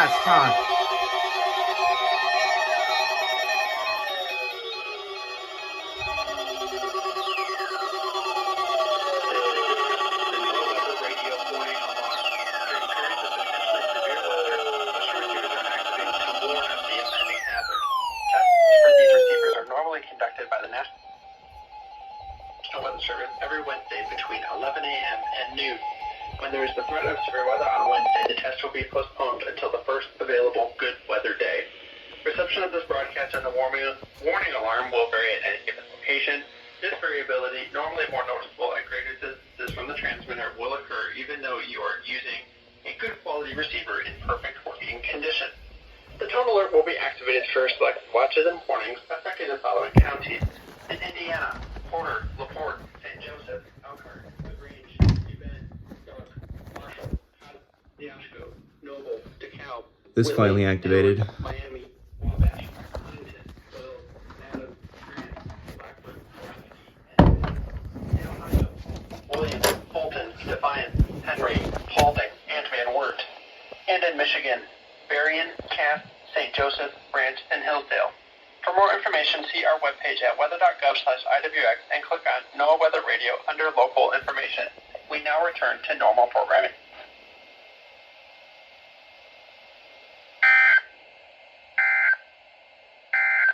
Fast Talk. Conducted by the National Weather Service every Wednesday between 11 a.m. and noon. When there is the threat of severe weather on Wednesday, the test will be postponed until the first available good weather day. Reception of this broadcast and the warning alarm will vary at any given location. This variability, normally more noticeable at greater distances from the transmitter, will occur even though you are using a good quality receiver in perfect working condition. The tone alert will be activated for select watches and warnings affecting the following counties: in Indiana, Porter, LaPorte, St. Joseph, Elkhart, LaGrange, New Bend, York, Marshall, Neosho, Noble, DeKalb, This Whitley, finally activated. Newark, Miami, Wabash, Huntington, Will, Adams, Grant, Blackburn, in Ohio, Williams, Fulton, Defiance, Henry, Paulding, and Van Wert, and in Michigan, Berrien, Cass, St. Joseph, Branch, and Hillsdale. For more information, see our webpage at weather.gov/IWX and click on NOAA Weather Radio under Local Information. We now return to normal programming.